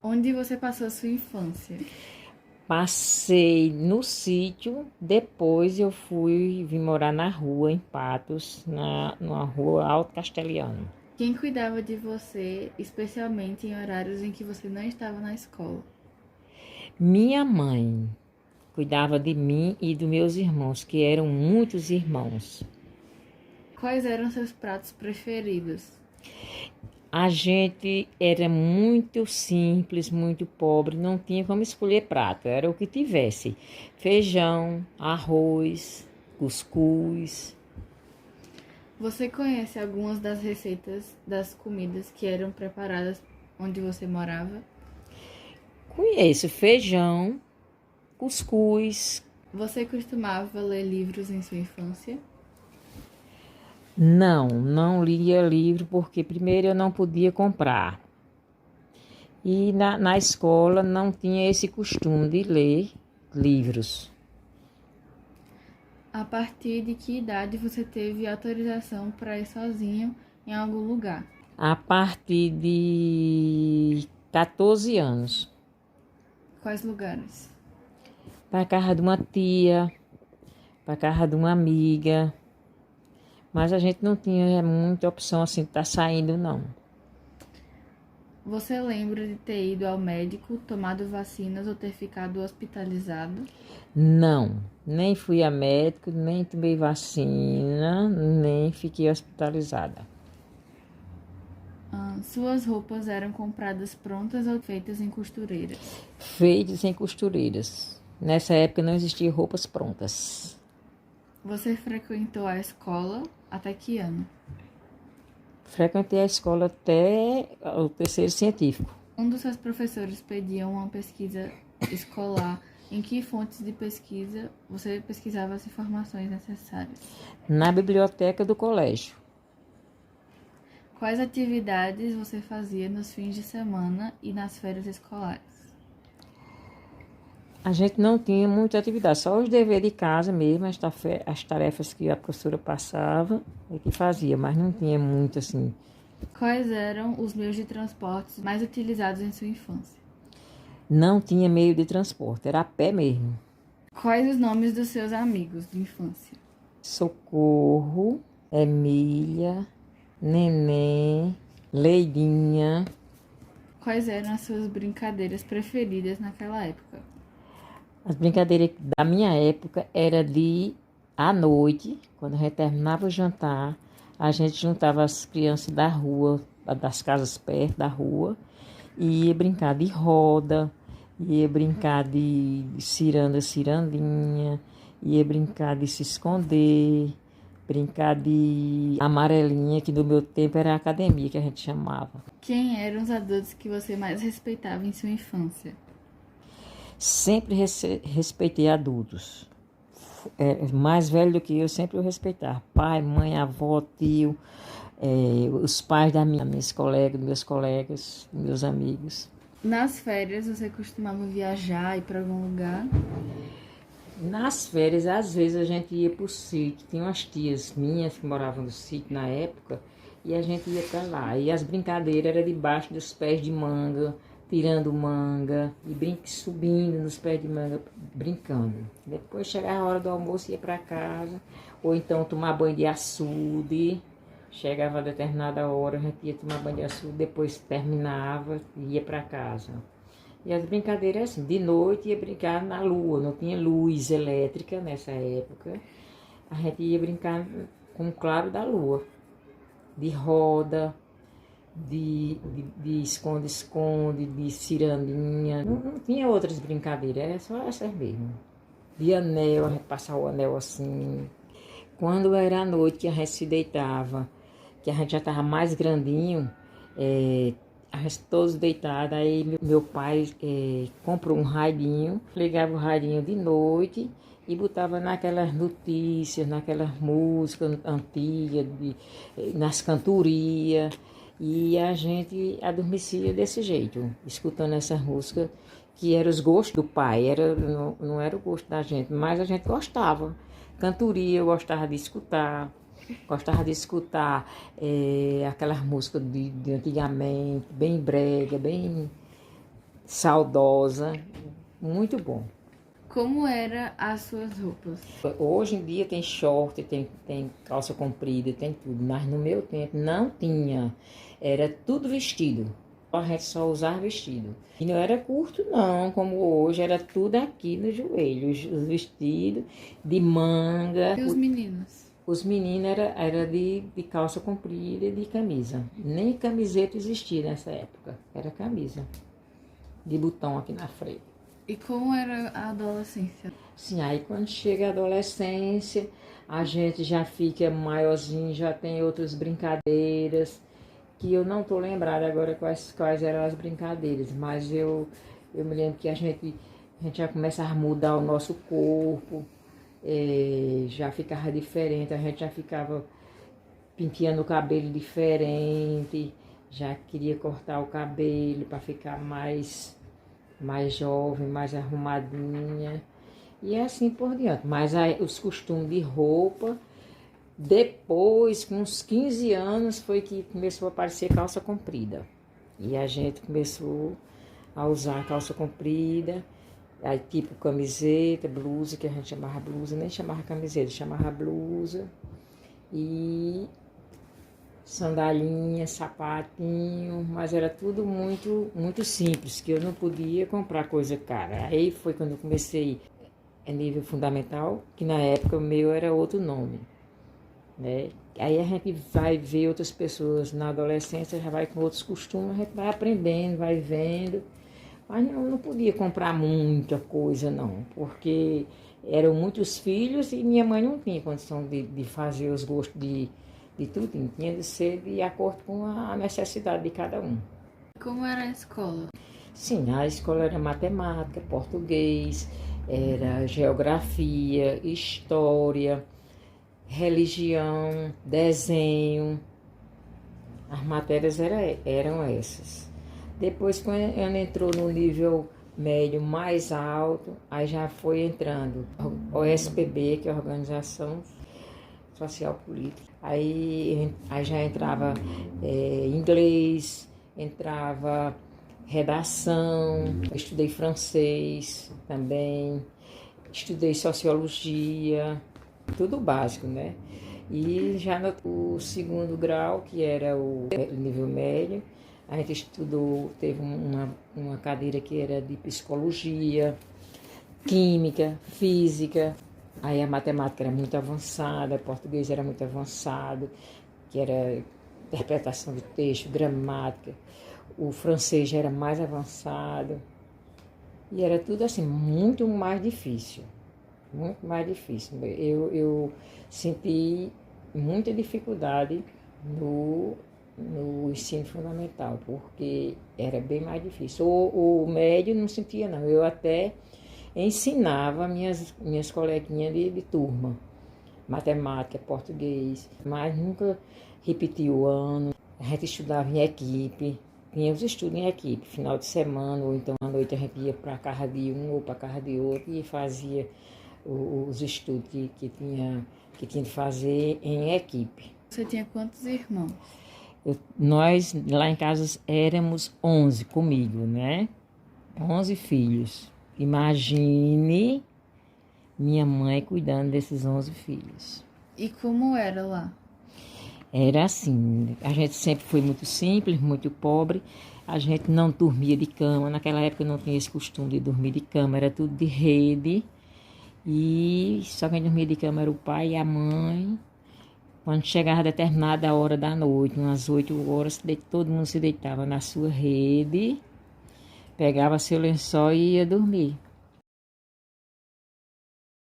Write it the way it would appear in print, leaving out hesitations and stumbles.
Onde você passou a sua infância? Passei no sítio, depois vim morar na rua, em Patos, numa rua Alto Castelhano. Quem cuidava de você, especialmente em horários em que você não estava na escola? Minha mãe cuidava de mim e dos meus irmãos, que eram muitos irmãos. Quais eram seus pratos preferidos? A gente era muito simples, muito pobre, não tinha como escolher prato, era o que tivesse. Feijão, arroz, cuscuz. Você conhece algumas das receitas das comidas que eram preparadas onde você morava? Conheço feijão, cuscuz. Você costumava ler livros em sua infância? Não lia livro porque primeiro eu não podia comprar. E na escola não tinha esse costume de ler livros. A partir de que idade você teve autorização para ir sozinho em algum lugar? A partir de 14 anos, Quais lugares? para casa de uma tia, para casa de uma amiga. Mas a gente não tinha muita opção assim de estar saindo, não. Você lembra de ter ido ao médico, tomado vacinas ou ter ficado hospitalizado? Não, nem fui a médico, nem tomei vacina, nem fiquei hospitalizada. Suas roupas eram compradas prontas ou feitas em costureiras? Feitos em costureiras. Nessa época não existiam roupas prontas. Você frequentou a escola até que ano? Frequentei a escola até o terceiro científico. Um dos seus professores pedia uma pesquisa escolar. Em que fontes de pesquisa você pesquisava as informações necessárias? Na biblioteca do colégio. Quais atividades você fazia nos fins de semana e nas férias escolares? A gente não tinha muita atividade, só os deveres de casa mesmo, as tarefas que a professora passava e que fazia, mas não tinha muito assim. Quais eram os meios de transporte mais utilizados em sua infância? Não tinha meio de transporte, era a pé mesmo. Quais os nomes dos seus amigos de infância? Socorro, Emília, Neném, Leirinha. Quais eram as suas brincadeiras preferidas naquela época? As brincadeiras da minha época era de à noite, quando a gente terminava o jantar, a gente juntava as crianças da rua, das casas perto da rua, e ia brincar de roda, ia brincar de ciranda, cirandinha, ia brincar de se esconder, brincar de amarelinha, que no meu tempo era a academia que a gente chamava. Quem eram os adultos que você mais respeitava em sua infância? Sempre respeitei adultos. Mais velho do que eu, sempre eu respeitar. Pai, mãe, avó, tio, os pais das minhas colegas, meus colegas, meus amigos. Nas férias, você costumava viajar e ir para algum lugar? Nas férias, às vezes a gente ia para o sítio. Tinha umas tias minhas que moravam no sítio na época e a gente ia para lá. E as brincadeiras eram debaixo dos pés de manga, tirando manga e subindo nos pés de manga, brincando. Depois chegava a hora do almoço, ia para casa, ou então tomar banho de açude. Chegava a determinada hora, a gente ia tomar banho de açude, depois terminava e ia para casa. E as brincadeiras assim, de noite ia brincar na lua, não tinha luz elétrica nessa época. A gente ia brincar com o claro da lua, de roda, de esconde-esconde, de cirandinha. Não tinha outras brincadeiras, era só essas mesmo. De anel, a gente passava o anel assim. Quando era a noite que a gente se deitava, que a gente já estava mais grandinho, a gente todos deitados, aí meu pai comprou um radinho, ligava o radinho de noite e botava naquelas notícias, naquelas músicas antigas, nas cantorias. E a gente adormecia desse jeito, escutando essas músicas, que eram os gostos do pai, não era o gosto da gente, mas a gente gostava. Cantoria eu gostava de escutar aquelas músicas de antigamente, bem brega, bem saudosa, muito bom. Como eram as suas roupas? Hoje em dia tem short, tem calça comprida, tem tudo, mas no meu tempo não tinha, era tudo vestido. A gente só usava vestido. E não era curto não, como hoje, era tudo aqui no joelho, os vestidos de manga. E os meninos? Os meninos era de calça comprida e de camisa. Nem camiseta existia nessa época, era camisa, de botão aqui na frente. E como era a adolescência? Sim, aí quando chega a adolescência, a gente já fica maiorzinho, já tem outras brincadeiras, que eu não estou lembrada agora quais eram as brincadeiras, mas eu me lembro que a gente já começava a mudar o nosso corpo, já ficava diferente, a gente já ficava penteando o cabelo diferente, já queria cortar o cabelo para ficar mais jovem, mais arrumadinha, e assim por diante. Mas aí, os costumes de roupa, depois, com uns 15 anos, foi que começou a aparecer calça comprida. E a gente começou a usar calça comprida, aí tipo camiseta, blusa, que a gente chamava blusa, nem chamava camiseta, chamava blusa, e sandalinha, sapatinho, mas era tudo muito, muito simples, que eu não podia comprar coisa cara. Aí foi quando eu comecei a nível fundamental, que na época o meu era outro nome, né? Aí a gente vai ver outras pessoas na adolescência, já vai com outros costumes, a gente vai aprendendo, vai vendo, mas não podia comprar muita coisa não, porque eram muitos filhos e minha mãe não tinha condição de fazer os gostos de tudo, tinha de ser de acordo com a necessidade de cada um. Como era a escola? Sim, a escola era matemática, português, era geografia, história, religião, desenho. As matérias eram essas. Depois, quando ela entrou no nível médio mais alto, aí já foi entrando o OSPB, que é a Organização Social Política. Aí já entrava inglês, entrava redação, estudei francês também, estudei sociologia, tudo básico, né? E já no segundo grau, que era o nível médio, a gente estudou, teve uma cadeira que era de psicologia, química, física. Aí a matemática era muito avançada, o português era muito avançado, que era interpretação de texto, gramática. O francês já era mais avançado. E era tudo assim, muito mais difícil. Muito mais difícil. Eu senti muita dificuldade no ensino fundamental, porque era bem mais difícil. O médio não sentia, não. Eu até ensinava minhas coleguinhas de turma, matemática, português, mas nunca repeti o ano. A gente estudava em equipe, tínhamos estudos em equipe, final de semana, ou então à noite a gente ia para a casa de um ou para a casa de outro e fazia os estudos que tinha de fazer em equipe. Você tinha quantos irmãos? Nós lá em casa éramos 11 comigo, né? 11 filhos. Imagine minha mãe cuidando desses 11 filhos. E como era lá? Era assim, a gente sempre foi muito simples, muito pobre. A gente não dormia de cama. Naquela época não tinha esse costume de dormir de cama, era tudo de rede. E só quem dormia de cama era o pai e a mãe. Quando chegava a determinada hora da noite, umas 8 horas, todo mundo se deitava na sua rede, pegava seu lençol e ia dormir.